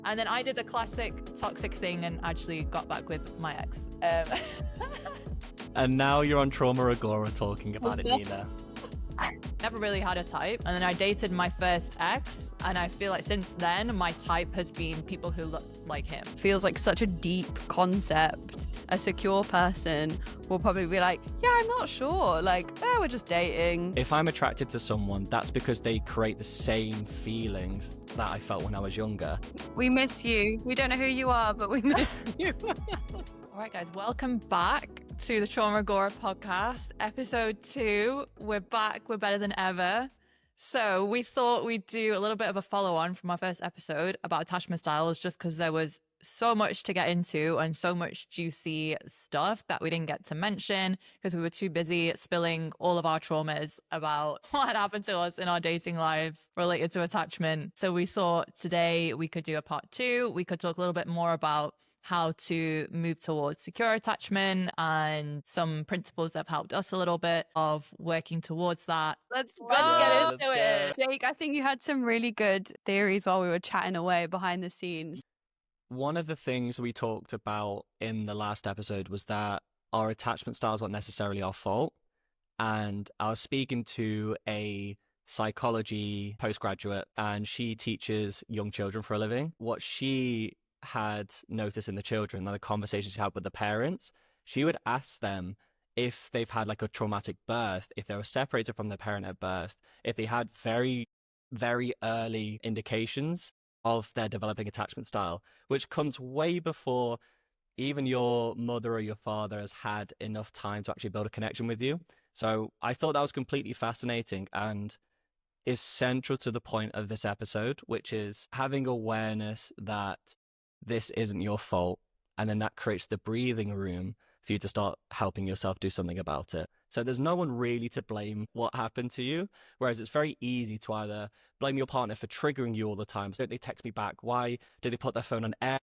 And then I did the classic toxic thing and actually got back with my ex. And now you're on Trauma Agora talking about it, Nina. Never really had a type. And then I dated my first ex. And I feel like since then, my type has been people who look like him. Feels like such a deep concept. A secure person will probably be like, yeah, I'm not sure. Like, we're just dating. If I'm attracted to someone, that's because they create the same feelings that I felt when I was younger. We miss you. We don't know who you are, but we miss you. All right, guys, welcome back to the Trauma Agora podcast, episode 2. We're back. We're better than ever. So we thought we'd do a little bit of a follow-on from our first episode about attachment styles, just because there was so much to get into and so much juicy stuff that we didn't get to mention because we were too busy spilling all of our traumas about what had happened to us in our dating lives related to attachment. So we thought today we could do a part 2. We could talk a little bit more about how to move towards secure attachment and some principles that have helped us a little bit of working towards that. Let's get into it. Jake, I think you had some really good theories while we were chatting away behind the scenes. One of the things we talked about in the last episode was that our attachment styles aren't necessarily our fault. And I was speaking to a psychology postgraduate, and she teaches young children for a living. What she had noticed in the children and the conversations she had with the parents, she would ask them if they've had like a traumatic birth, if they were separated from their parent at birth, if they had very, very early indications of their developing attachment style, which comes way before even your mother or your father has had enough time to actually build a connection with you. So I thought that was completely fascinating and is central to the point of this episode, which is having awareness that this isn't your fault. And then that creates the breathing room for you to start helping yourself do something about it. So there's no one really to blame what happened to you. Whereas it's very easy to either blame your partner for triggering you all the time. So don't they text me back? Why do they put their phone on air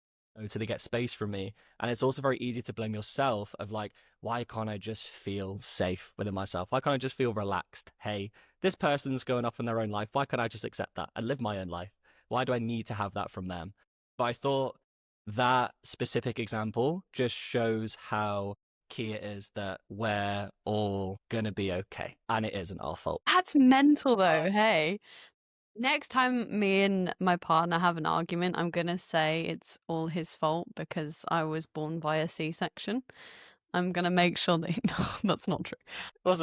so they get space from me? And it's also very easy to blame yourself of like, why can't I just feel safe within myself? Why can't I just feel relaxed? Hey, this person's going off in their own life. Why can't I just accept that and live my own life? Why do I need to have that from them? But I thought that specific example just shows how key it is that we're all gonna be okay, and it isn't our fault. That's mental though, hey. Next time me and my partner have an argument, I'm going to say it's all his fault because I was born via C-section. I'm going to make sure that no, that's not true. That's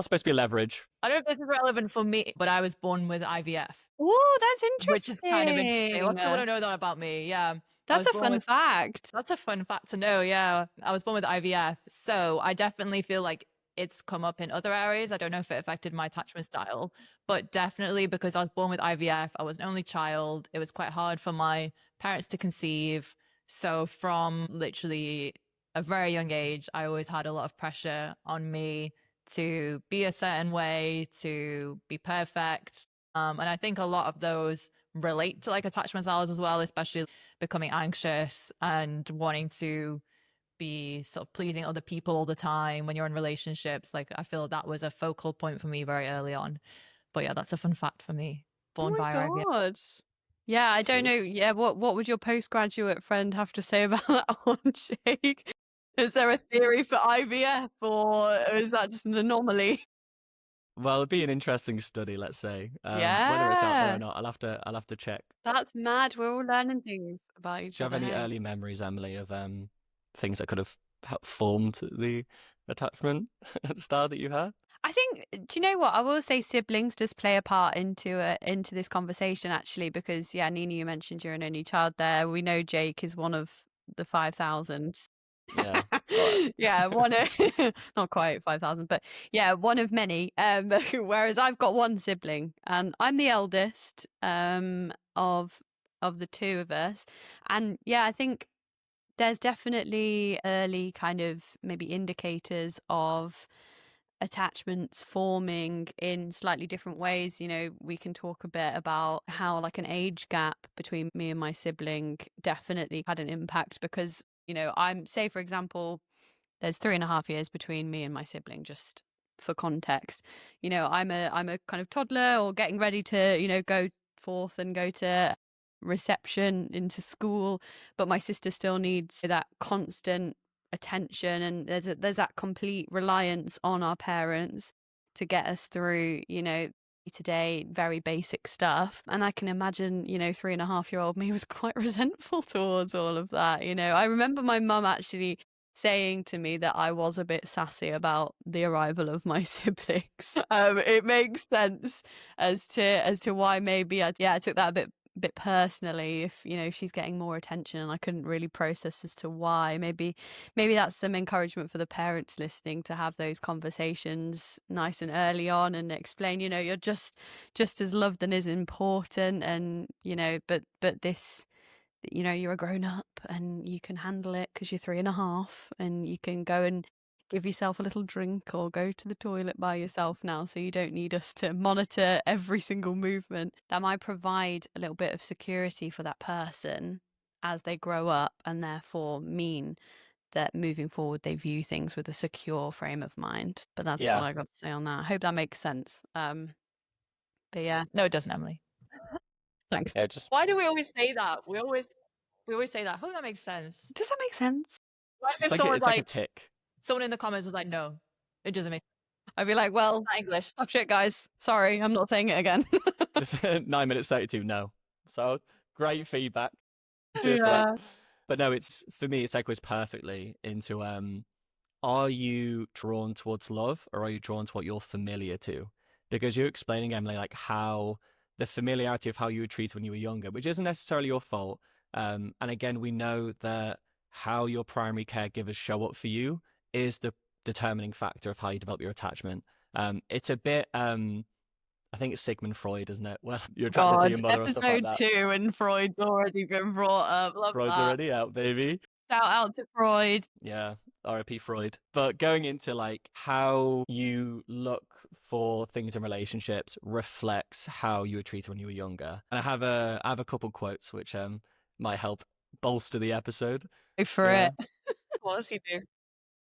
supposed to be leverage. I don't know if this is relevant for me, but I was born with IVF. Oh, that's interesting. Which is kind of interesting. Lots of people don't know that about me. Yeah. That's a fun fact. That's a fun fact to know. Yeah. I was born with IVF. So I definitely feel like it's come up in other areas. I don't know if it affected my attachment style, but definitely because I was born with IVF, I was an only child. It was quite hard for my parents to conceive. So from literally a very young age, I always had a lot of pressure on me to be a certain way, to be perfect. And I think a lot of those relate to like attachment styles as well, especially becoming anxious and wanting to be sort of pleasing other people all the time when you're in relationships. Like I feel that was a focal point for me very early on. But yeah, that's a fun fact for me. Born via IVF. God. Yeah, I don't know. Yeah, what would your postgraduate friend have to say about that one, Jake? Is there a theory for IVF or is that just an anomaly? Well, it'd be an interesting study, let's say. Yeah. Whether it's out there or not, I'll have to check. That's mad. We're all learning things about each other. Do you have any early memories, Emily, of things that could have formed the attachment style that you had? I think, do you know what? I will say siblings does play a part into this conversation actually, because yeah, Nina, you mentioned you're an only child there. We know Jake is one of the 5,000. Yeah. Yeah, one of not quite 5,000, but yeah, one of many. Whereas I've got one sibling, and I'm the eldest of the two of us. And yeah, I think there's definitely early kind of maybe indicators of attachments forming in slightly different ways. You know, we can talk a bit about how like an age gap between me and my sibling definitely had an impact because, you know, say for example, there's 3.5 years between me and my sibling, just for context. You know, I'm a kind of toddler or getting ready to, you know, go forth and go to reception into school, but my sister still needs that constant attention, and there's that complete reliance on our parents to get us through, today very basic stuff. And I can imagine, 3.5-year-old me was quite resentful towards all of that. I remember my mum actually saying to me that I was a bit sassy about the arrival of my siblings. It makes sense as to why maybe I took that a bit personally. If she's getting more attention, and I couldn't really process as to why. Maybe that's some encouragement for the parents listening, to have those conversations nice and early on and explain, you're just as loved and as important, and but this, you're a grown up and you can handle it because you're 3.5, and you can go and give yourself a little drink or go to the toilet by yourself now, so you don't need us to monitor every single movement. That might provide a little bit of security for that person as they grow up, and therefore mean that moving forward they view things with a secure frame of mind. But that's all Yeah. I got to say on that. I hope that makes sense. But yeah, No, it doesn't, Emily. thanks. Yeah, just Why do we always say that? We always say that. I hope that makes sense. Does that make sense? Why if it's like someone's it's like a like, tick. someone in the comments was like, no, it doesn't make I'd be like, well, sense. English. oh shit, guys. Sorry, I'm not saying it again. Just 9 minutes 32, no. So great feedback. Cheers for Yeah. that. But no, it's for me, it segues perfectly into are you drawn towards love, or are you drawn to what you're familiar to? Because you're explaining, Emily, like how the familiarity of how you were treated when you were younger, which isn't necessarily your fault. And again, we know that how your primary caregivers show up for you is the determining factor of how you develop your attachment. It's a bit I think it's Sigmund Freud, isn't it? Well, you're attracted to your God, mother or stuff like episode that. 2 and Freud's already been brought up. Love Freud's that. already out, baby. Shout out to Freud. Yeah, R.I.P. Freud. But going into like how you look for things in relationships reflects how you were treated when you were younger. And I have a couple quotes which might help bolster the episode. Go for Yeah. it. What does he do?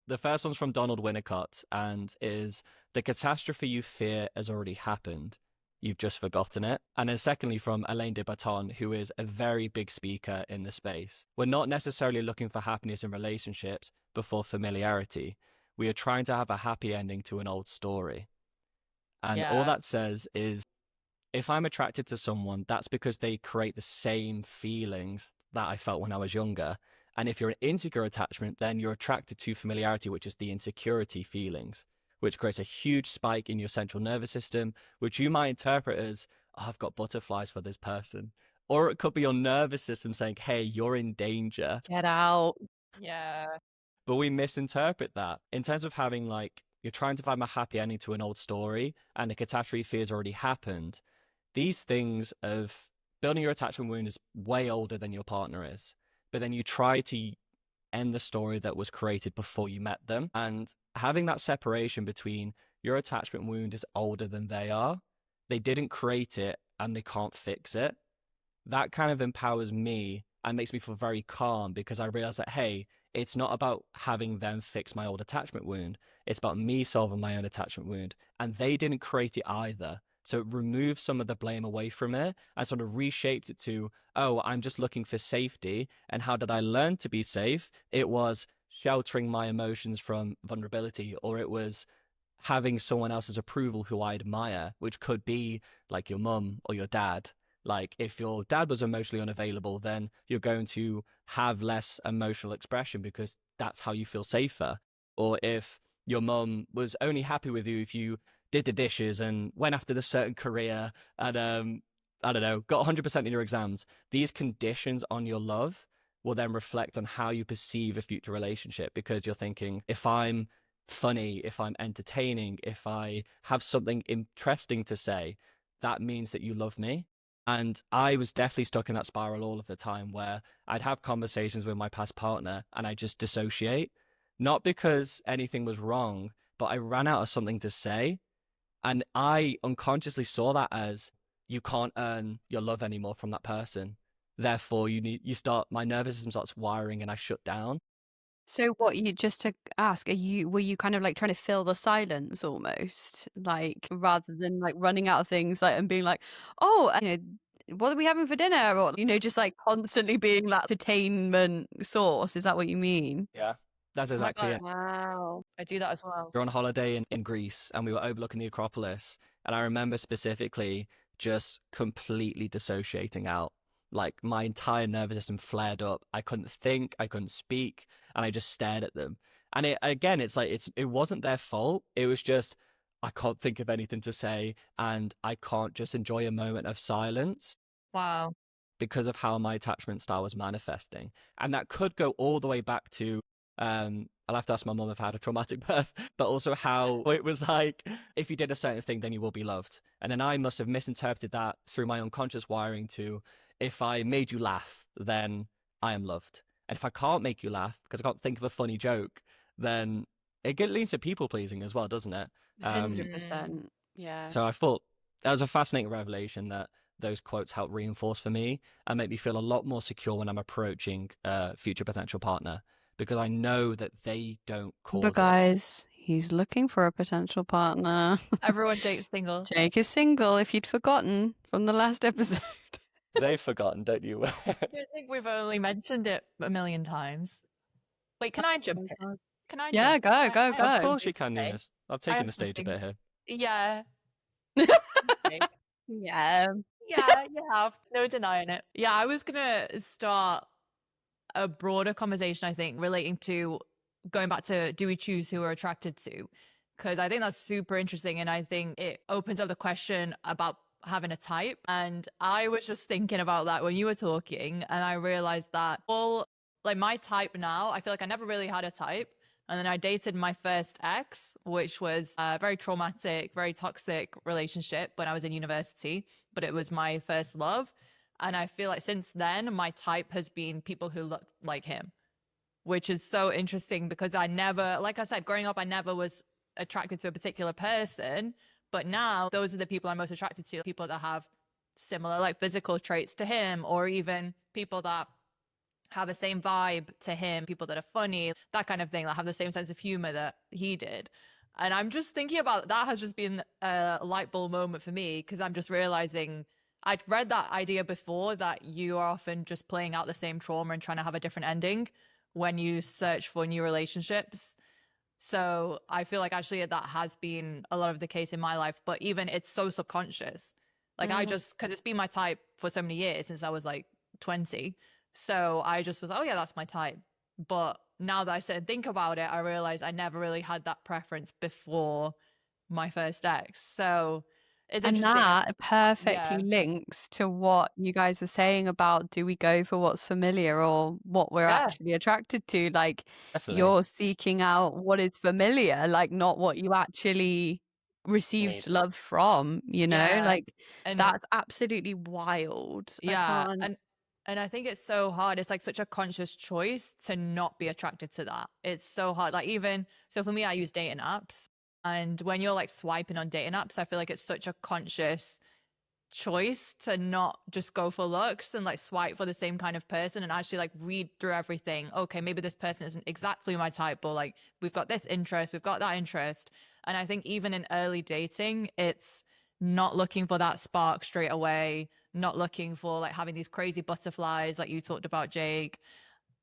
The first one's from Donald Winnicott and is the catastrophe you fear has already happened. You've just forgotten it. And then secondly, from Alain de Botton, who is a very big speaker in the space. We're not necessarily looking for happiness in relationships, but for familiarity. We are trying to have a happy ending to an old story. And all Yeah. that says is if I'm attracted to someone, that's because they create the same feelings that I felt when I was younger. And if you're an insecure attachment, then you're attracted to familiarity, which is the insecurity feelings, which creates a huge spike in your central nervous system, which you might interpret as, oh, I've got butterflies for this person. Or it could be your nervous system saying, hey, you're in danger. Get out. Yeah. But we misinterpret that in terms of having like, you're trying to find a happy ending to an old story and the catastrophe fear has already happened. These things of building your attachment wound is way older than your partner is. But then you try to end the story that was created before you met them. And having that separation between your attachment wound is older than they are, they didn't create it and they can't fix it. That kind of empowers me and makes me feel very calm because I realize that, hey, it's not about having them fix my old attachment wound. It's about me solving my own attachment wound. And they didn't create it either. So it removes some of the blame away from it and sort of reshaped it to, oh, I'm just looking for safety. And how did I learn to be safe? It was sheltering my emotions from vulnerability, or it was having someone else's approval who I admire, which could be like your mum or your dad. Like if your dad was emotionally unavailable, then you're going to have less emotional expression because that's how you feel safer. Or if your mum was only happy with you if you did the dishes and went after the certain career and I don't know, got 100% in your exams, these conditions on your love will then reflect on how you perceive a future relationship because you're thinking, if I'm funny, if I'm entertaining, if I have something interesting to say, that means that you love me. And I was definitely stuck in that spiral all of the time where I'd have conversations with my past partner and I just dissociate, not because anything was wrong, but I ran out of something to say. And I unconsciously saw that as you can't earn your love anymore from that person. Therefore, my nervous system starts wiring and I shut down. So what, you just to ask, were you kind of like trying to fill the silence almost, like rather than like running out of things, like, and being like, oh, what are we having for dinner? Or, just like constantly being that entertainment source. Is that what you mean? Yeah, that's Oh my exactly God, it. Wow. I do that as well. We were on holiday in Greece and we were overlooking the Acropolis. And I remember specifically just completely dissociating out. Like my entire nervous system flared up. I couldn't think, I couldn't speak, and I just stared at them. And it's like it wasn't their fault. It was just I can't think of anything to say, and I can't just enjoy a moment of silence Wow. because of how my attachment style was manifesting. And that could go all the way back to I'll have to ask my mom if I had a traumatic birth, but also how it was like, if you did a certain thing, then you will be loved. And then I must have misinterpreted that through my unconscious wiring to, if I made you laugh, then I am loved. And if I can't make you laugh because I can't think of a funny joke, then leads to people pleasing as well, doesn't it? Mm. 100%. Yeah. So I thought that was a fascinating revelation that those quotes help reinforce for me and make me feel a lot more secure when I'm approaching a future potential partner because I know that they don't But cause it. guys, he's looking for a potential partner. Everyone dates single. Jake is single, if you'd forgotten from the last episode. They've forgotten, don't you? I think we've only mentioned it a million times. Wait, can I jump in? Can I Yeah, jump in? go, go, I have Of go. course you something to can, say. Eunice. I've I taken have the stage a something. bit here. Yeah. Okay. Yeah. Yeah, you have. No denying it. Yeah, I was gonna start a broader conversation, I think, relating to going back to do we choose who we're attracted to? Because I think that's super interesting. And I think it opens up the question about having a type. And I was just thinking about that when you were talking. And I realized that all like my type now, I feel like I never really had a type. And then I dated my first ex, which was a very traumatic, very toxic relationship when I was in university, but it was my first love. And I feel like since then, my type has been people who look like him, which is so interesting because I never, like I said, growing up, I never was attracted to a particular person. But now those are the people I'm most attracted to, people that have similar like physical traits to him, or even people that have the same vibe to him, people that are funny, that kind of thing, that have the same sense of humor that he did. And I'm just thinking about that has just been a light bulb moment for me because I'm just realizing I'd read that idea before that you are often just playing out the same trauma and trying to have a different ending when you search for new relationships. So I feel like actually that has been a lot of the case in my life, but even it's so subconscious. Like I just, because it's been my type for so many years since I was like 20. So I just was, oh yeah, that's my type. But now that I sit and think about it, I realize I never really had that preference before my first ex. So it's And interesting. that perfectly Yeah. links to what you guys were saying about do we go for what's familiar or what we're Yeah. actually attracted to? Like Definitely. you're seeking out what is familiar, like not what you actually received Need. love from, Yeah. Like And that's absolutely wild. I yeah. can't. And I think it's so hard. It's like such a conscious choice to not be attracted to that. It's so hard. Like even so for me, I use dating apps. And when you're like swiping on dating apps, I feel like it's such a conscious choice to not just go for looks and like swipe for the same kind of person and actually like read through everything. Okay, maybe this person isn't exactly my type, but like we've got this interest, we've got that interest. And I think even in early dating, it's not looking for that spark straight away, not looking for like having these crazy butterflies like you talked about, Jake,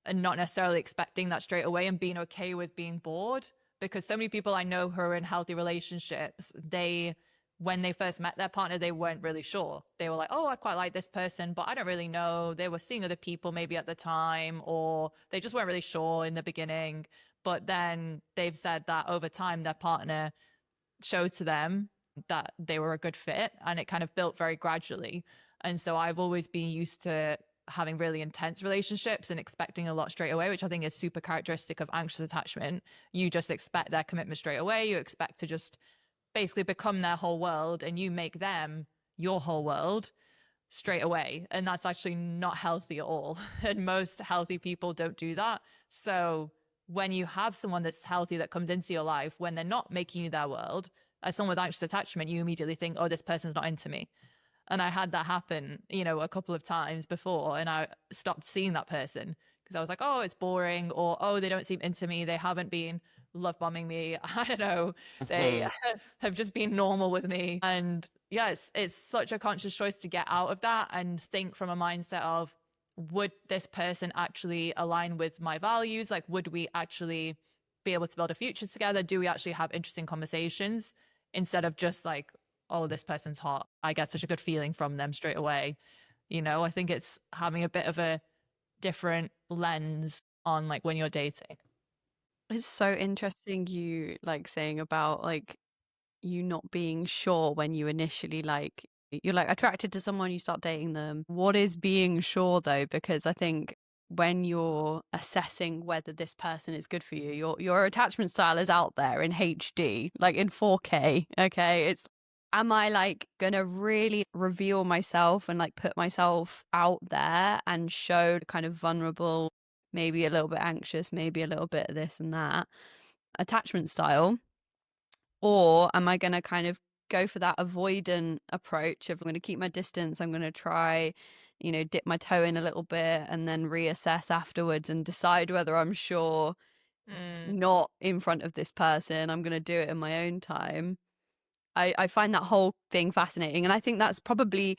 and not necessarily expecting that straight away and being okay with being bored. Because so many people I know who are in healthy relationships, when they first met their partner, they weren't really sure. They were like, oh, I quite like this person, but I don't really know. They were seeing other people maybe at the time, or they just weren't really sure in the beginning. But then they've said that over time, their partner showed to them that they were a good fit, and it kind of built very gradually. And so I've always been used to having really intense relationships and expecting a lot straight away, which I think is super characteristic of anxious attachment. You just expect their commitment straight away. You expect to just basically become their whole world, and you make them your whole world straight away. And that's actually not healthy at all. And most healthy people don't do that. So when you have someone that's healthy that comes into your life, when they're not making you their world, as someone with anxious attachment, you immediately think, oh, this person's not into me. And I had that happen, a couple of times before, and I stopped seeing that person because I was like, oh, it's boring, or oh, they don't seem into me. They haven't been love bombing me. I don't know. They have just been normal with me. And yeah, it's such a conscious choice to get out of that and think from a mindset of, would this person actually align with my values? Like, would we actually be able to build a future together? Do we actually have interesting conversations instead of just like, oh, this person's hot. I get such a good feeling from them straight away. I think it's having a bit of a different lens on like when you're dating. It's so interesting you like saying about like you not being sure when you initially like you're like attracted to someone, you start dating them. What is being sure though? Because I think when you're assessing whether this person is good for you, your attachment style is out there in HD, like in 4K. Okay. It's am I like gonna really reveal myself and like put myself out there and show kind of vulnerable, maybe a little bit anxious, maybe a little bit of this and that attachment style? Or am I going to kind of go for that avoidant approach of I'm going to keep my distance, I'm going to try, dip my toe in a little bit and then reassess afterwards and decide whether I'm sure not in front of this person, I'm going to do it in my own time. I find that whole thing fascinating. And I think that's probably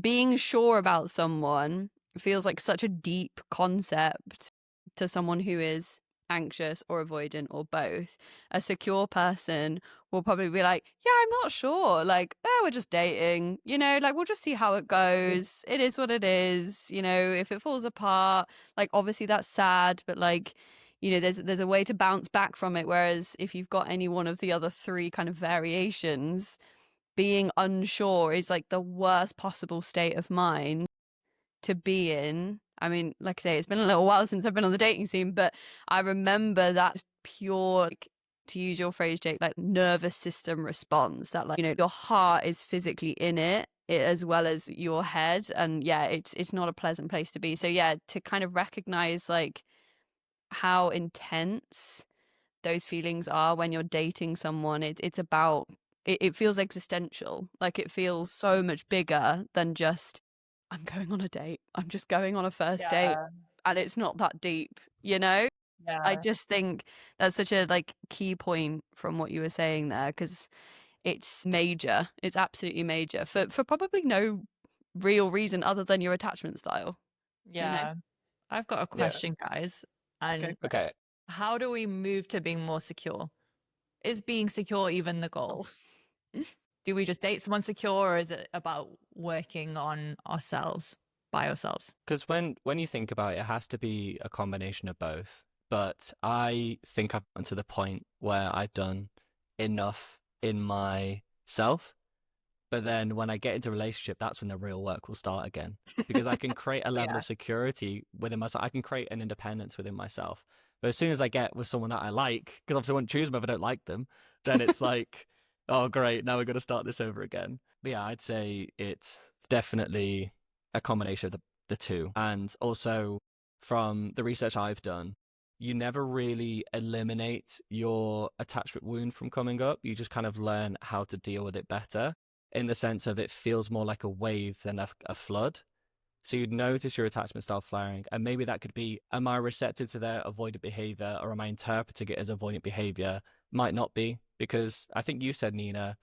being sure about someone feels like such a deep concept to someone who is anxious or avoidant or both. A secure person will probably be like, yeah, I'm not sure, like, oh, we're just dating, like we'll just see how it goes, it is what it is, if it falls apart, like obviously that's sad, but like there's a way to bounce back from it. Whereas if you've got any one of the other three kind of variations, being unsure is like the worst possible state of mind to be in. I mean, like I say, it's been a little while since I've been on the dating scene, but I remember that pure, like, to use your phrase, Jake, like nervous system response that like, your heart is physically in it as well as your head. And yeah, it's not a pleasant place to be. So yeah, to kind of recognize like how intense those feelings are when you're dating someone, it's about it feels existential. Like it feels so much bigger than just I'm going on a date, I'm just going on a first date, and it's not that deep. I just think that's such a like key point from what you were saying there, because it's major, it's absolutely major for probably no real reason other than your attachment style. I've got a question, guys. And Okay. how do we move to being more secure? Is being secure even the goal? Do we just date someone secure, or is it about working on ourselves by ourselves? Because when you think about it, it has to be a combination of both. But I think I've gotten to the point where I've done enough in myself. But then when I get into a relationship, that's when the real work will start again. Because I can create a level of security within myself. I can create an independence within myself. But as soon as I get with someone that I like, because obviously I won't choose them if I don't like them, then it's like, oh, great, now we're going to start this over again. But yeah, I'd say it's definitely a combination of the two. And also from the research I've done, you never really eliminate your attachment wound from coming up. You just kind of learn how to deal with it better, in the sense of it feels more like a wave than a flood. So you'd notice your attachment style flaring, and maybe that could be, am I receptive to their avoidant behavior, or am I interpreting it as avoidant behavior? Might not be, because I think you said, Nina,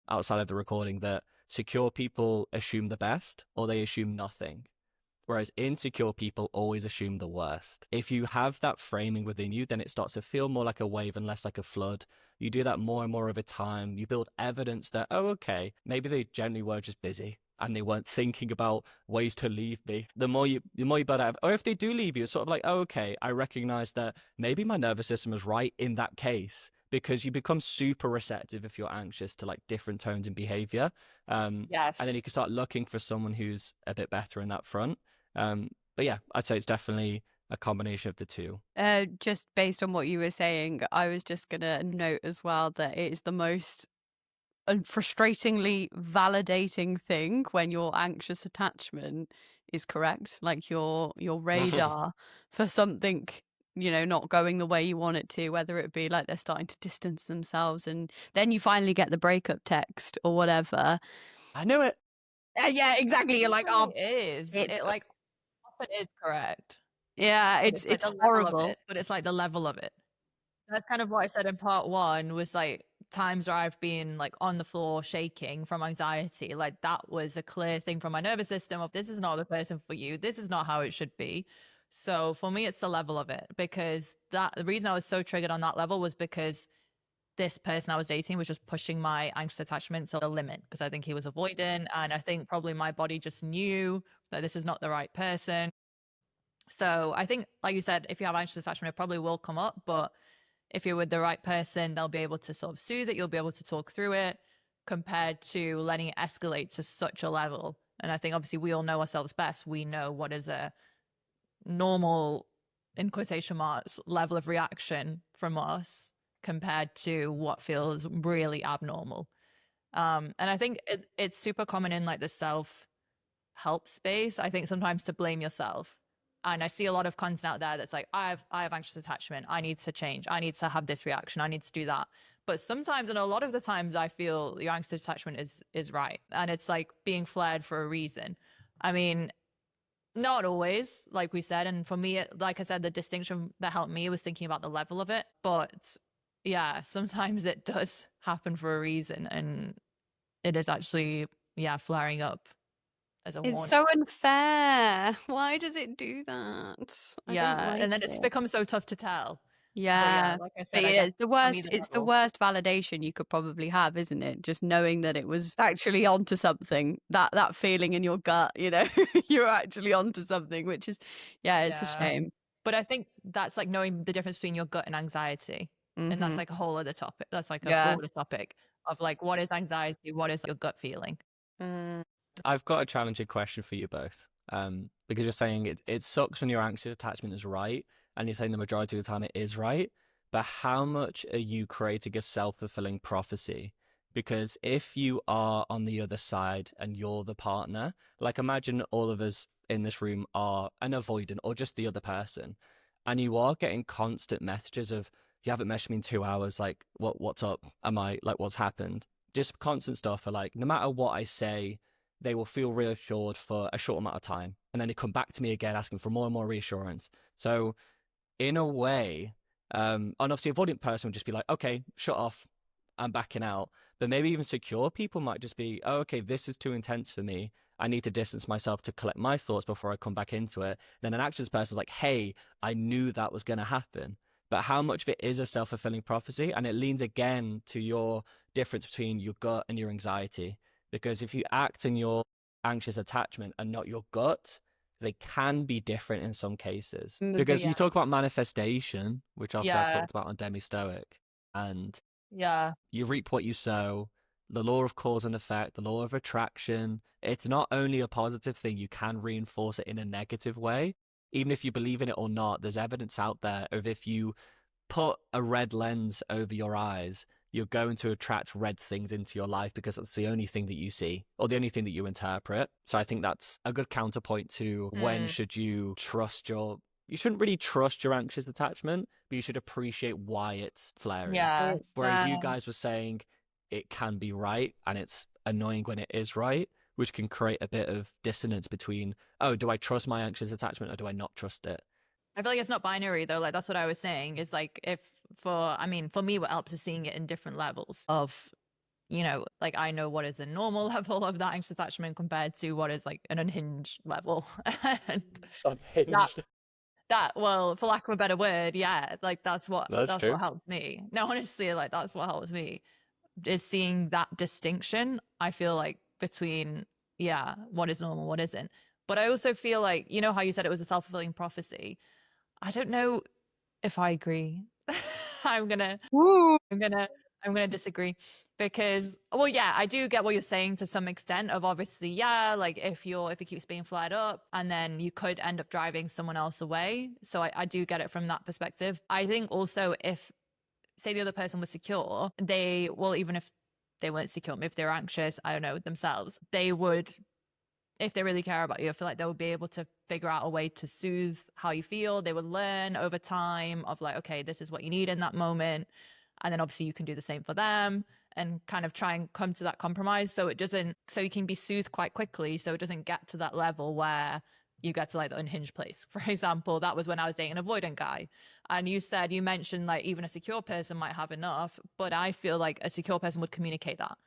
outside of the recording, that secure people assume the best or they assume nothing. Whereas insecure people always assume the worst. If you have that framing within you, then it starts to feel more like a wave and less like a flood. You do that more and more over time. You build evidence that, oh, okay, maybe they generally were just busy and they weren't thinking about ways to leave me. The more you build out, or if they do leave you, it's sort of like, oh, okay, I recognize that maybe my nervous system was right in that case, because you become super receptive if you're anxious to like different tones in behavior. And then you can start looking for someone who's a bit better in that front. But yeah, I'd say it's definitely a combination of the two. Just based on what you were saying, I was just gonna note as well that it is the most frustratingly validating thing when your anxious attachment is correct. Like your radar for something, not going the way you want it to, whether it be like they're starting to distance themselves and then you finally get the breakup text or whatever. I knew it. Yeah, exactly. You're like, oh, It is. It like often is correct. yeah, it's like the level of horrible. it, but it's like the level of it. That's kind of what I said in part one, was like times where I've been like on the floor shaking from anxiety. Like that was a clear thing from my nervous system of, this is not the person for you. This is not how it should be. So for me, it's the level of it, because the reason I was so triggered on that level was because this person I was dating was just pushing my anxious attachment to the limit, because I think he was avoidant. And I think probably my body just knew that this is not the right person. So I think, like you said, if you have anxious attachment, it probably will come up. But if you're with the right person, they'll be able to sort of soothe it. You'll be able to talk through it, compared to letting it escalate to such a level. And I think obviously we all know ourselves best. We know what is a normal, in quotation marks, level of reaction from us compared to what feels really abnormal. And I think it's super common in like the self help space, I think, sometimes to blame yourself. And I see a lot of content out there that's like, I have anxious attachment. I need to change. I need to have this reaction. I need to do that. But sometimes, and a lot of the times, I feel your anxious attachment is right. And it's like being flared for a reason. I mean, not always, like we said. And for me, like I said, the distinction that helped me was thinking about the level of it. But yeah, sometimes it does happen for a reason. And it is actually, yeah, flaring up as a It's warning. so unfair. Why does it do that? I don't Yeah, like and then it. it's become so tough to tell. But yeah, Yeah, like I but said, I yeah, guess it's the for me, worst. the It's the level. worst validation you could probably have, isn't it? Just knowing that it was actually onto something. That feeling in your gut, you know, you're actually onto something, which is, yeah, it's a Yeah. shame. But I think that's like knowing the difference between your gut and anxiety. And that's Hmm. like a whole other topic. That's like a Yeah. broader topic of like, what is anxiety? What is your gut feeling? Mm. I've got a challenging question for you both. Because you're saying it sucks when your anxious attachment is right, and you're saying the majority of the time it is right. But how much are you creating a self-fulfilling prophecy? Because if you are on the other side and you're the partner, like imagine all of us in this room are an avoidant or just the other person, and you are getting constant messages of, you haven't messaged me in 2 hours, like what's up? Am I like what's happened? Just constant stuff for like no matter what I say, they will feel reassured for a short amount of time. And then they come back to me again asking for more and more reassurance. So in a way, and obviously avoidant person would just be like, okay, shut off, I'm backing out. But maybe even secure people might just be, oh, okay, this is too intense for me. I need to distance myself to collect my thoughts before I come back into it. And then an anxious person's like, hey, I knew that was going to happen. But how much of it is a self-fulfilling prophecy? And it leans again to your difference between your gut and your anxiety. Because if you act in your anxious attachment and not your gut, they can be different in some cases. Because you Yeah. talk about manifestation, which obviously I Yeah. talked about on Demi Stoic, and Yeah. you reap what you sow, the law of cause and effect, the law of attraction. It's not only a positive thing, you can reinforce it in a negative way. Even if you believe in it or not, there's evidence out there of if you put a red lens over your eyes, you're going to attract red things into your life because that's the only thing that you see or the only thing that you interpret. So I think that's a good counterpoint to when Mm. should you trust you shouldn't really trust your anxious attachment, but you should appreciate why it's flaring. Yeah. It's Whereas you guys were saying it can be right and it's annoying when it is right, which can create a bit of dissonance between, oh, do I trust my anxious attachment or do I not trust it? I feel like it's not binary though. Like that's what I was saying, is like, if I mean, for me, what helps is seeing it in different levels of, you know, like I know what is a normal level of that anxious attachment compared to what is like an unhinged level. And that Unhinged. well, for lack of a better word, yeah, like That's that's true. what helps me. No, honestly, like that's what helps me, is seeing that distinction, I feel like, between, yeah, what is normal, what isn't. But I also feel like, you know how you said it was a self-fulfilling prophecy, I don't know if I agree. i'm gonna woo. I'm gonna disagree, because, well, yeah, I do get what you're saying to some extent of, obviously, yeah, like if it keeps being flared up, and then you could end up driving someone else away. So I do get it from that perspective. I think also, if, say, the other person was secure, they, well, even if they weren't secure, if they're anxious, I don't know, themselves, they would, if they really care about you, I feel like they would be able to figure out a way to soothe how you feel. They would learn over time of like, okay, this is what you need in that moment. And then obviously you can do the same for them, and kind of try and come to that compromise, so it doesn't, so you can be soothed quite quickly, so it doesn't get to that level where you get to like the unhinged place. For example, that was when I was dating an avoidant guy. And you mentioned like even a secure person might have enough, but I feel like a secure person would communicate that.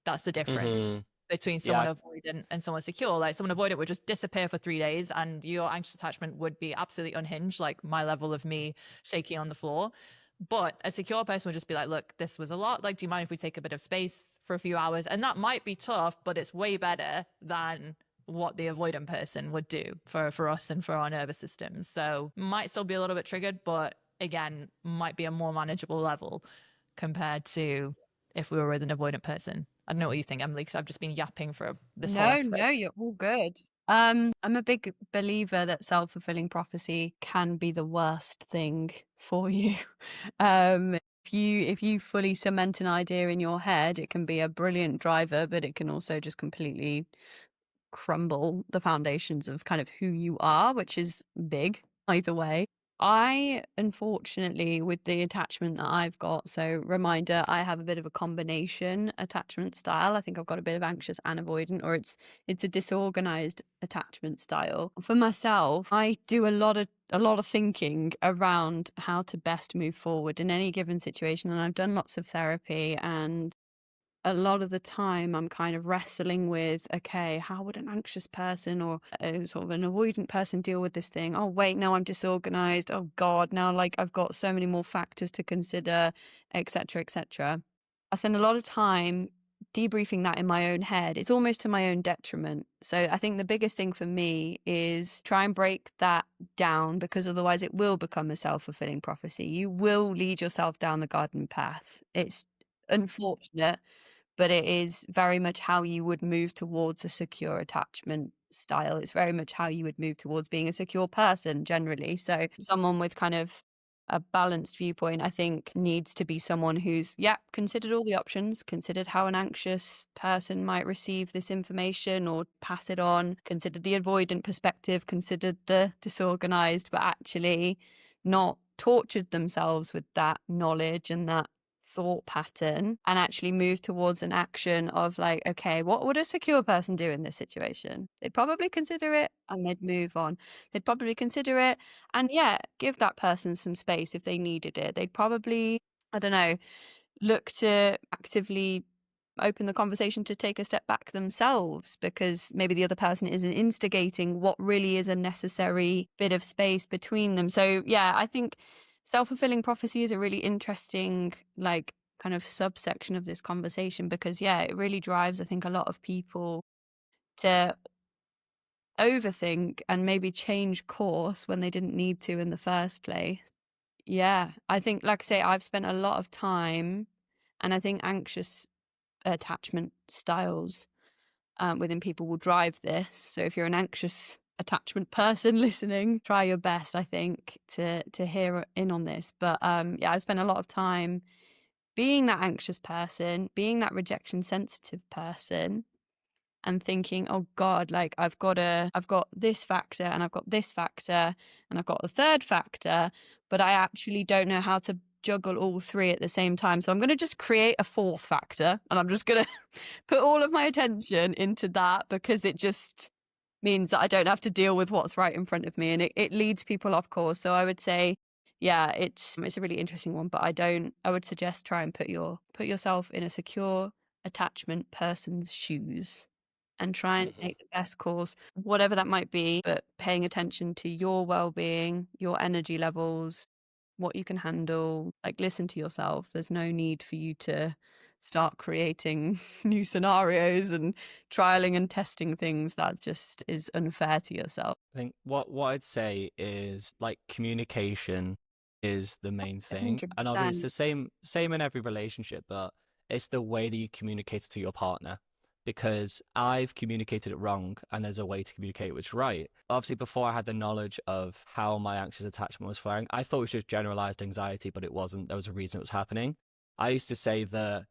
That's the difference Hmm. between someone Yeah. avoidant and someone secure. Like someone avoidant would just disappear for 3 days and your anxious attachment would be absolutely unhinged, like my level of me shaking on the floor. But a secure person would just be like, look, this was a lot. Like, do you mind if we take a bit of space for a few hours? And that might be tough, but it's way better than what the avoidant person would do for us and for our nervous systems. So might still be a little bit triggered, but again, might be a more manageable level compared to if we were with an avoidant person. I don't know what you think, Emily, because I've just been yapping for this whole episode. No, you're all good. I'm a big believer that self-fulfilling prophecy can be the worst thing for you. If you fully cement an idea in your head, it can be a brilliant driver, but it can also just completely crumble the foundations of kind of who you are, which is big either way. I, unfortunately, with the attachment that I've got, so reminder, I have a bit of a combination attachment style. I think I've got a bit of anxious and avoidant, or it's a disorganized attachment style. For myself, I do a lot of thinking around how to best move forward in any given situation, and I've done lots of therapy, and a lot of the time I'm kind of wrestling with, okay, how would an anxious person or a sort of an avoidant person deal with this thing? Oh, wait, now I'm disorganized. Oh God, now like I've got so many more factors to consider, etc., etc. I spend a lot of time debriefing that in my own head. It's almost to my own detriment. So I think the biggest thing for me is try and break that down, because otherwise it will become a self-fulfilling prophecy. You will lead yourself down the garden path. It's unfortunate, but it is very much how you would move towards a secure attachment style. It's very much how you would move towards being a secure person generally. So someone with kind of a balanced viewpoint, I think, needs to be someone who's, considered all the options, considered how an anxious person might receive this information or pass it on, considered the avoidant perspective, considered the disorganized, but actually not tortured themselves with that knowledge and that thought pattern, and actually move towards an action of like, okay, what would a secure person do in this situation? They'd probably consider it and they'd move on. They'd probably consider it and give that person some space if they needed it. They'd probably, I don't know, look to actively open the conversation to take a step back themselves, because maybe the other person isn't instigating what really is a necessary bit of space between them. So I think self-fulfilling prophecy is a really interesting like kind of subsection of this conversation, because it really drives, I think, a lot of people to overthink and maybe change course when they didn't need to in the first place. I think, like I say, I've spent a lot of time, and I think anxious attachment styles within people will drive this. So if you're an anxious attachment person listening, try your best, I think, to hear in on this. But I've spent a lot of time being that anxious person, being that rejection sensitive person, and thinking, oh God, like I've got this factor and I've got this factor and I've got the third factor, but I actually don't know how to juggle all three at the same time. So I'm going to just create a fourth factor, and I'm just going to put all of my attention into that, because it just means that I don't have to deal with what's right in front of me, and it leads people off course. So I would say, it's a really interesting one, but I would suggest try and put yourself in a secure attachment person's shoes and try and make the best course, whatever that might be, but paying attention to your well-being, your energy levels, what you can handle. Like, listen to yourself. There's no need for you to start creating new scenarios and trialing and testing things. That just is unfair to yourself. I think what I'd say is like communication is the main thing. And obviously it's 100%. the same in every relationship, but it's the way that you communicate it to your partner. Because I've communicated it wrong and there's a way to communicate which right. Obviously, before I had the knowledge of how my anxious attachment was firing, I thought it was just generalized anxiety, but it wasn't. There was a reason it was happening. I used to say that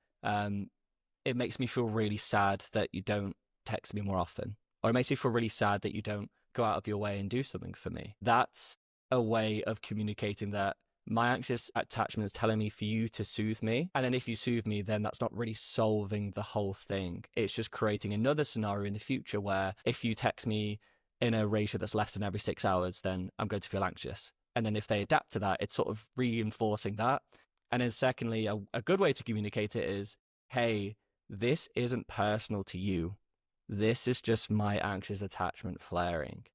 it makes me feel really sad that you don't text me more often, or it makes me feel really sad that you don't go out of your way and do something for me. That's a way of communicating that my anxious attachment is telling me for you to soothe me. And then if you soothe me, then that's not really solving the whole thing. It's just creating another scenario in the future where if you text me in a ratio that's less than every 6 hours, then I'm going to feel anxious. And then if they adapt to that, it's sort of reinforcing that. And then secondly, a good way to communicate it is, hey, this isn't personal to you. This is just my anxious attachment flaring.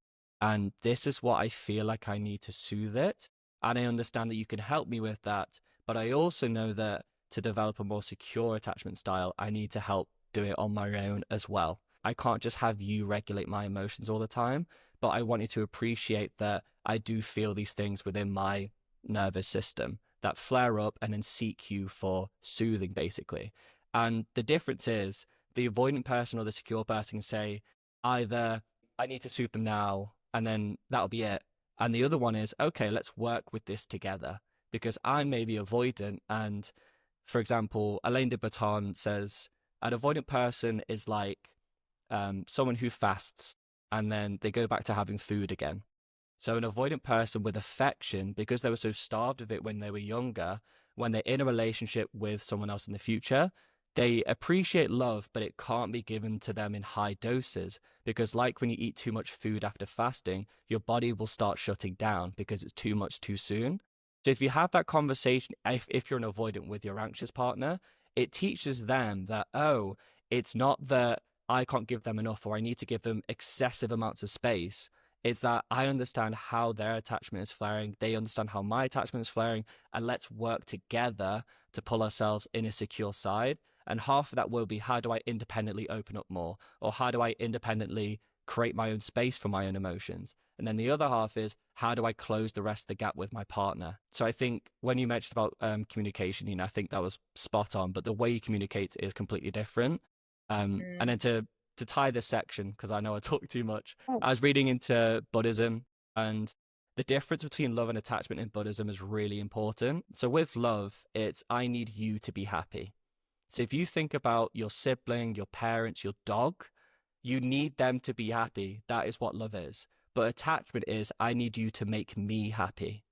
And this is what I feel like I need to soothe it. And I understand that you can help me with that. But I also know that to develop a more secure attachment style, I need to help do it on my own as well. I can't just have you regulate my emotions all the time, but I want you to appreciate that I do feel these things within my nervous system that flare up and then seek you for soothing, basically. And the difference is the avoidant person or the secure person can say either I need to soothe them now and then that'll be it. And the other one is, okay, let's work with this together because I may be avoidant. And for example, Alain de Botton says an avoidant person is like someone who fasts and then they go back to having food again. So an avoidant person with affection, because they were so starved of it when they were younger, when they're in a relationship with someone else in the future, they appreciate love, but it can't be given to them in high doses. Because like when you eat too much food after fasting, your body will start shutting down because it's too much too soon. So if you have that conversation, if you're an avoidant with your anxious partner, it teaches them that, oh, it's not that I can't give them enough or I need to give them excessive amounts of space. It's that I understand how their attachment is flaring, they understand how my attachment is flaring, and let's work together to pull ourselves in a secure side. And half of that will be how do I independently open up more, or how do I independently create my own space for my own emotions. And then the other half is how do I close the rest of the gap with my partner. So I think when you mentioned about communication, I think that was spot on, but the way you communicate is completely different. And then to tie this section, because I know I talk too much, I was reading into Buddhism, and the difference between love and attachment in Buddhism is really important. So with love, it's I need you to be happy. So if you think about your sibling, your parents, your dog, you need them to be happy. That is what love is. But attachment is I need you to make me happy.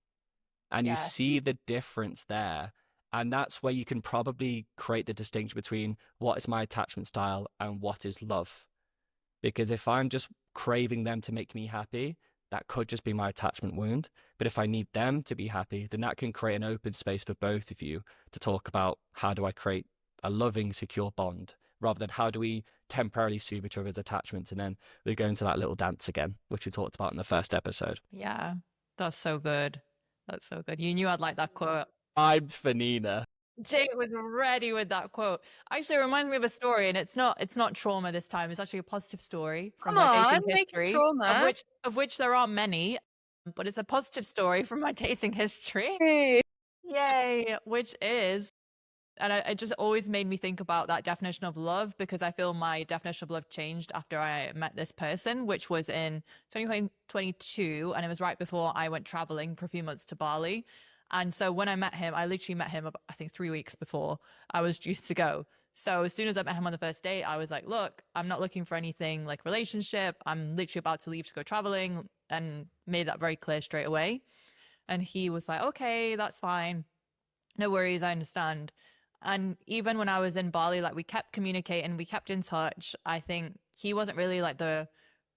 And you Yes. see the difference there. And that's where you can probably create the distinction between what is my attachment style and what is love. Because if I'm just craving them to make me happy, that could just be my attachment wound. But if I need them to be happy, then that can create an open space for both of you to talk about how do I create a loving, secure bond, rather than how do we temporarily soothe each other's attachments. And then we go into that little dance again, which we talked about in the first episode. Yeah, that's so good. That's so good. You knew I'd like that quote. Vibed for Nina. Jake was ready with that quote. Actually, it reminds me of a story, and it's not trauma this time. It's actually a positive story from Come my on, dating make it history, trauma. of which there aren't many, but it's a positive story from my dating history. Hey. Yay! Which is, and it just always made me think about that definition of love, because I feel my definition of love changed after I met this person, which was in 2022, and it was right before I went traveling for a few months to Bali. And so when I met him, I literally met him, I think 3 weeks before I was due to go. So as soon as I met him on the first date, I was like, look, I'm not looking for anything like relationship. I'm literally about to leave to go traveling, and made that very clear straight away. And he was like, okay, that's fine. No worries, I understand. And even when I was in Bali, like we kept communicating, we kept in touch. I think he wasn't really like the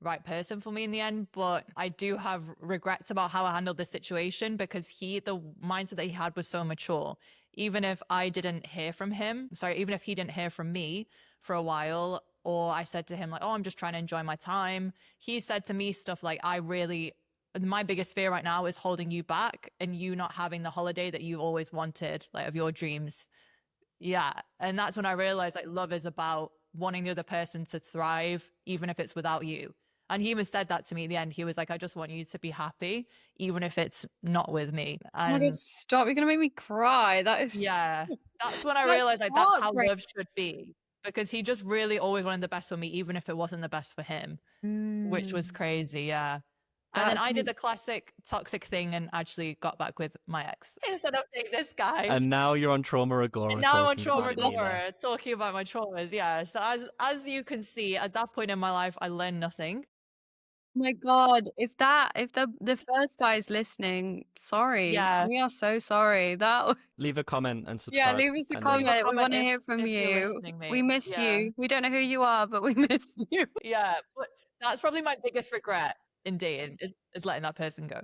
right person for me in the end, but I do have regrets about how I handled this situation, because the mindset that he had was so mature. Even if I didn't hear from him, sorry, even if he didn't hear from me for a while, or I said to him like, oh, I'm just trying to enjoy my time, he said to me stuff like, my biggest fear right now is holding you back and you not having the holiday that you've always wanted, like of your dreams. Yeah. And that's when I realized like love is about wanting the other person to thrive, even if it's without you. And he even said that to me at the end. He was like, I just want you to be happy, even if it's not with me. Oh my God, And stop. You're going to make me cry. That is. yeah, that's when I That's realized like that's how heartbreaking. love should be, because he just really always wanted the best for me, even if it wasn't the best for him, which was crazy. Yeah. And then That's I did the classic toxic thing and actually got back with my ex instead of dating this guy. And now you're on Trauma Agora And now I'm on talking Trauma about Nina. Agora talking about my traumas. Yeah. So as you can see, at that point in my life, I learned nothing. Oh my God, if the first guy is listening, sorry. Yeah. We are so sorry. Leave a comment and Yeah, subscribe. leave us a and then- Leave a comment. We want to comment hear from if you're you. listening, We mate. miss Yeah. you. We don't know who you are, but we miss you. Yeah. That's probably my biggest regret in dating is letting that person go.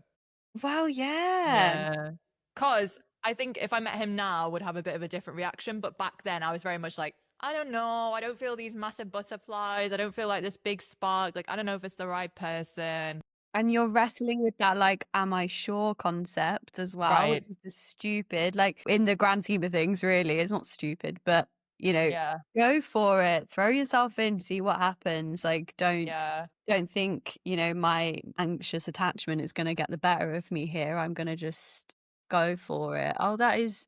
Well, yeah. Yeah. Cause I think if I met him now, I would have a bit of a different reaction. But back then I was very much like, I don't know. I don't feel these massive butterflies. I don't feel like this big spark. Like, I don't know if it's the right person. And you're wrestling with that, like, am I sure concept as well, Right. which is just stupid. Like, in the grand scheme of things, really, it's not stupid, but, Yeah. go for it. Throw yourself in, see what happens. Like, Yeah. don't think, my anxious attachment is gonna get the better of me here. I'm gonna just go for it. Oh, that is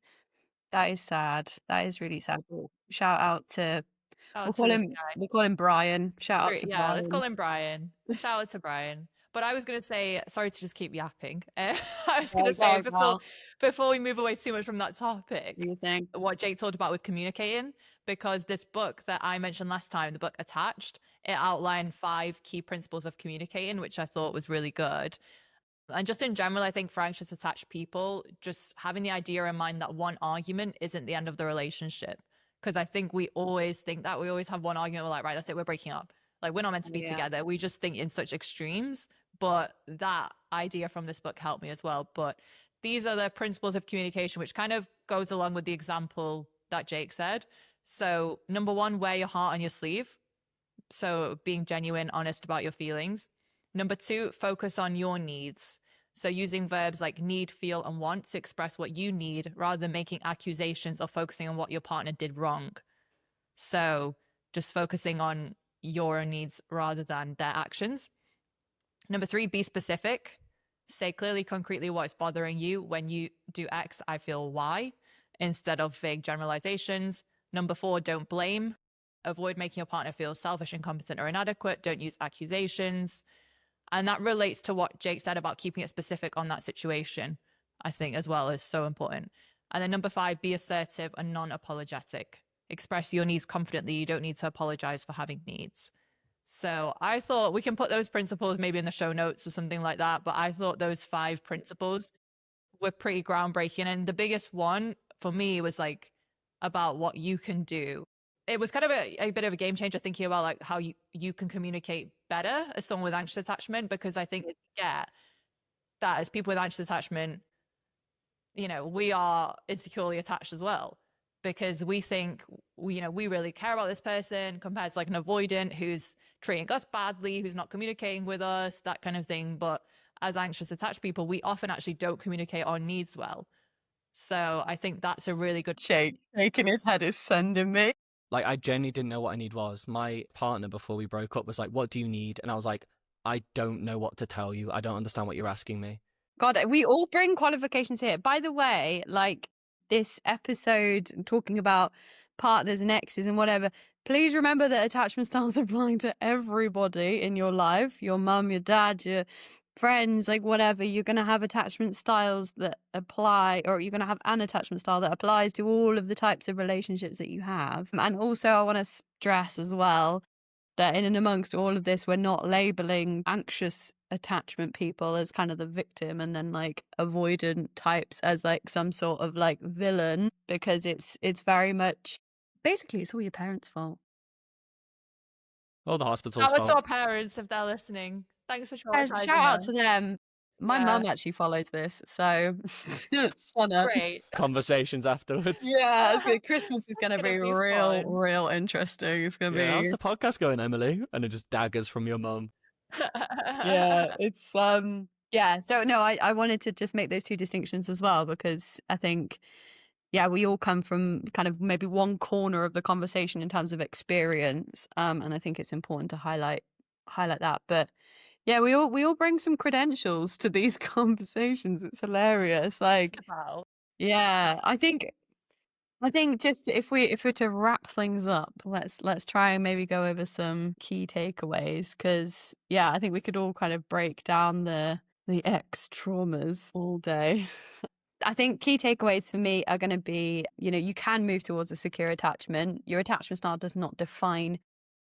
sad. That is really sad. Well, shout out to Shout we'll out to call this him guy. we'll call him Brian. Shout out to Yeah, let's call Brian. him Brian. Shout out to Brian. But I was going to say, sorry to just keep yapping. I was going to say Go, girl. before we move away too much from that topic, Do you think? what Jake talked about with communicating, because this book that I mentioned last time, the book Attached, it outlined 5 key principles of communicating, which I thought was really good. And just in general, I think for anxious attached people, just having the idea in mind that one argument isn't the end of the relationship. Because I think we always think that we always have one argument, we're like, right, that's it, we're breaking up. Like, we're not meant to be Yeah. together. We just think in such extremes. But that idea from this book helped me as well. But these are the principles of communication, which kind of goes along with the example that Jake said. So, number 1, wear your heart on your sleeve. So, being genuine, honest about your feelings. Number 2, focus on your needs. So, using verbs like need, feel, and want to express what you need rather than making accusations or focusing on what your partner did wrong. So, just focusing on your own needs rather than their actions. Number 3, be specific. Say clearly, concretely what's bothering you. When you do X, I feel Y, instead of vague generalizations. Number 4, don't blame. Avoid making your partner feel selfish, incompetent, or inadequate. Don't use accusations. And that relates to what Jake said about keeping it specific on that situation, I think, as well, is so important. And then number 5, be assertive and non-apologetic. Express your needs confidently. You don't need to apologize for having needs. So I thought we can put those principles maybe in the show notes or something like that. But I thought those 5 principles were pretty groundbreaking. And the biggest one for me was like about what you can do. It was kind of a bit of a game changer thinking about like how you can communicate better as someone with anxious attachment, because I think that as people with anxious attachment, we are insecurely attached as well, because we think we really care about this person compared to like an avoidant who's treating us badly, who's not communicating with us, that kind of thing. But as anxious attached people, we often actually don't communicate our needs well. So I think that's a really good. Jake shaking his head is sending me. Like, I genuinely didn't know what a need was. My partner, before we broke up, was like, "What do you need?" And I was like, "I don't know what to tell you. I don't understand what you're asking me." God, we all bring qualifications here. By the way, like this episode talking about partners and exes and whatever, please remember that attachment styles apply to everybody in your life, your mum, your dad, your friends, like whatever. You're going to have attachment styles that apply, or you're going to have an attachment style that applies to all of the types of relationships that you have. And also, I want to stress as well that in and amongst all of this, we're not labeling anxious attachment people as kind of the victim and then like avoidant types as like some sort of like villain, because it's very much basically it's all your parents' fault. Oh, the hospital's Shout out to fault. our parents if they're listening. Thanks for Shout traumatizing out us. to them. My Yeah. mum actually follows this, so stunner. Great. Conversations afterwards. Yeah, Christmas is going to gonna be be real, fun. real interesting. It's going to Yeah, how's be the podcast going, Emily? And it just daggers from your mum. yeah, it's yeah. So no, I wanted to just make those 2 distinctions as well, because I think we all come from kind of maybe one corner of the conversation in terms of experience, and I think it's important to highlight that. But yeah, we all bring some credentials to these conversations. It's hilarious. Like, Wow. yeah, I think just if we're to wrap things up, let's try and maybe go over some key takeaways, because I think we could all kind of break down the ex traumas all day. I think key takeaways for me are going to be, you can move towards a secure attachment. Your attachment style does not define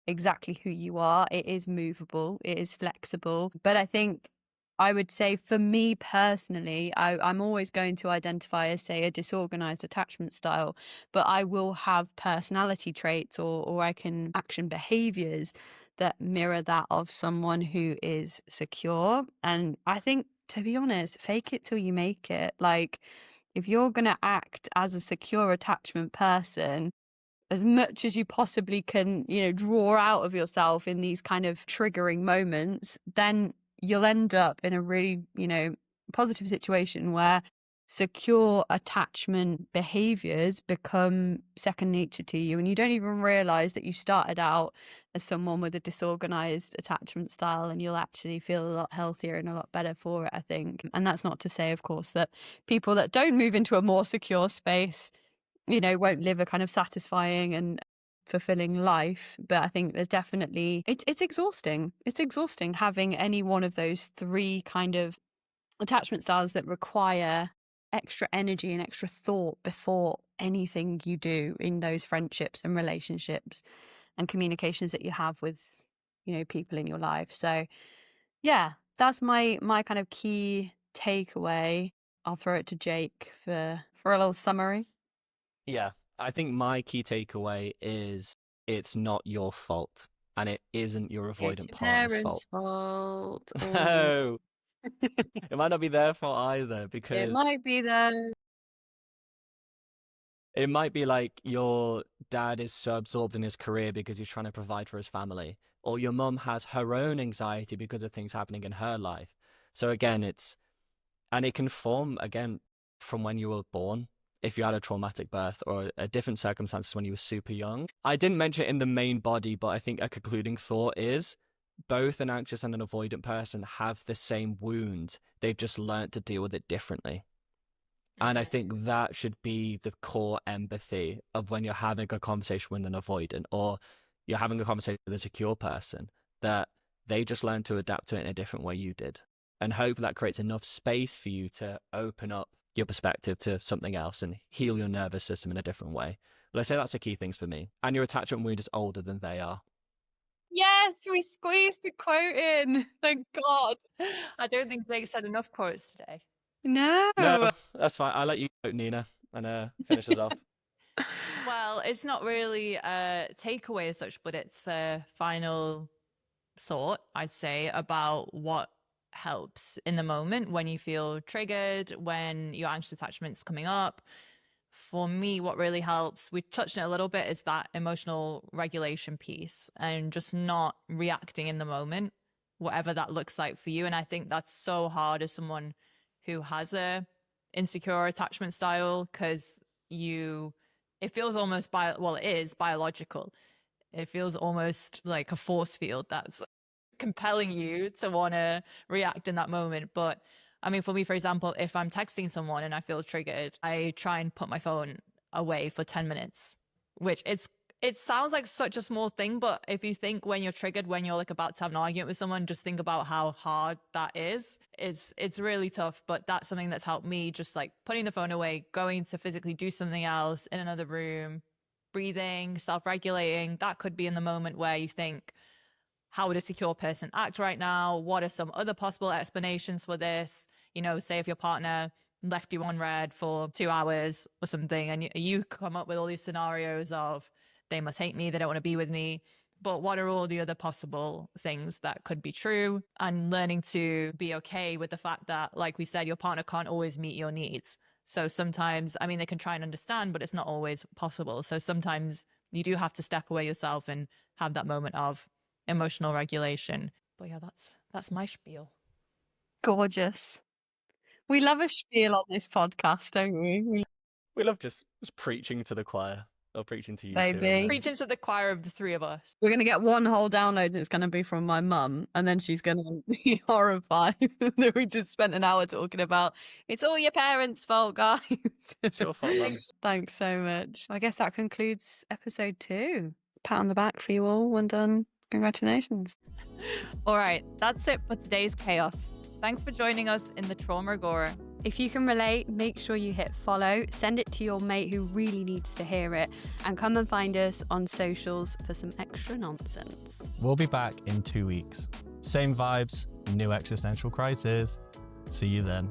exactly who you are. It is movable, it is flexible. But I think I would say for me personally, I'm always going to identify as, say, a disorganized attachment style, but I will have personality traits or I can action behaviors that mirror that of someone who is secure. And I think, to be honest, fake it till you make it. Like, if you're going to act as a secure attachment person, as much as you possibly can, draw out of yourself in these kind of triggering moments, then you'll end up in a really, positive situation where secure attachment behaviors become second nature to you, and you don't even realize that you started out as someone with a disorganized attachment style, and you'll actually feel a lot healthier and a lot better for it, I think. And that's not to say, of course, that people that don't move into a more secure space won't live a kind of satisfying and fulfilling life. But I think there's definitely, it's exhausting. It's exhausting having any one of those three kind of attachment styles that require extra energy and extra thought before anything you do in those friendships and relationships and communications that you have with, people in your life. So yeah, that's my kind of key takeaway. I'll throw it to Jake for a little summary. Yeah, I think my key takeaway is it's not your fault, and it isn't your avoidant partner's fault. Fault. No, it might not be their fault either, It because might be though. it might be like your dad is so absorbed in his career because he's trying to provide for his family, or your mum has her own anxiety because of things happening in her life. So again, and it can form again from when you were born, if you had a traumatic birth or a different circumstances when you were super young. I didn't mention it in the main body, but I think a concluding thought is both an anxious and an avoidant person have the same wound. They've just learned to deal with it differently. And I think that should be the core empathy of when you're having a conversation with an avoidant, or you're having a conversation with a secure person, that they just learned to adapt to it in a different way you did. And hope that creates enough space for you to open up your perspective to something else and heal your nervous system in a different way. But I say that's the key things for me. And your attachment wound is older than they are. Yes, we squeezed the quote in. Thank God. I don't think Jake said enough quotes today. No. No, that's fine. I'll let you go, Nina, and finish us off. Well, it's not really a takeaway as such, but it's a final thought, I'd say, about what helps in the moment when you feel triggered, when your anxious attachment's coming up. For me, what really helps, we touched on it a little bit, is that emotional regulation piece and just not reacting in the moment, whatever that looks like for you. And I think that's so hard as someone who has a insecure attachment style, because it feels almost it is biological. It feels almost like a force field that's compelling you to want to react in that moment. But I mean, for me, for example, if I'm texting someone and I feel triggered, I try and put my phone away for 10 minutes, which it sounds like such a small thing, but if you think when you're triggered, when you're like about to have an argument with someone, just think about how hard that is. It's really tough, but that's something that's helped me, just like putting the phone away, going to physically do something else in another room, breathing, self-regulating. That could be in the moment where you think, how would a secure person act right now? What are some other possible explanations for this? Say if your partner left you on red for 2 hours or something, and you come up with all these scenarios of, they must hate me, they don't want to be with me. But what are all the other possible things that could be true? And learning to be okay with the fact that, like we said, your partner can't always meet your needs. So sometimes, I mean, they can try and understand, but it's not always possible. So sometimes you do have to step away yourself and have that moment of emotional regulation. But yeah, that's my spiel. Gorgeous. We love a spiel on this podcast, don't we? We love just preaching to the choir, or preaching to you Baby. two. Preaching to the choir of the three of us. We're going to get one whole download and it's going to be from my mum, and then she's going to be horrified that we just spent an hour talking about, it's all your parents' fault, guys. It's your fault, Mum. Thanks so much. I guess that concludes episode 2. Pat on the back for you all. Well done. Congratulations. All right, that's it for today's chaos. Thanks for joining us in the Trauma Agora. If you can relate, make sure you hit follow, send it to your mate who really needs to hear it, and come and find us on socials for some extra nonsense. We'll be back in 2 weeks. Same vibes, new existential crisis. See you then.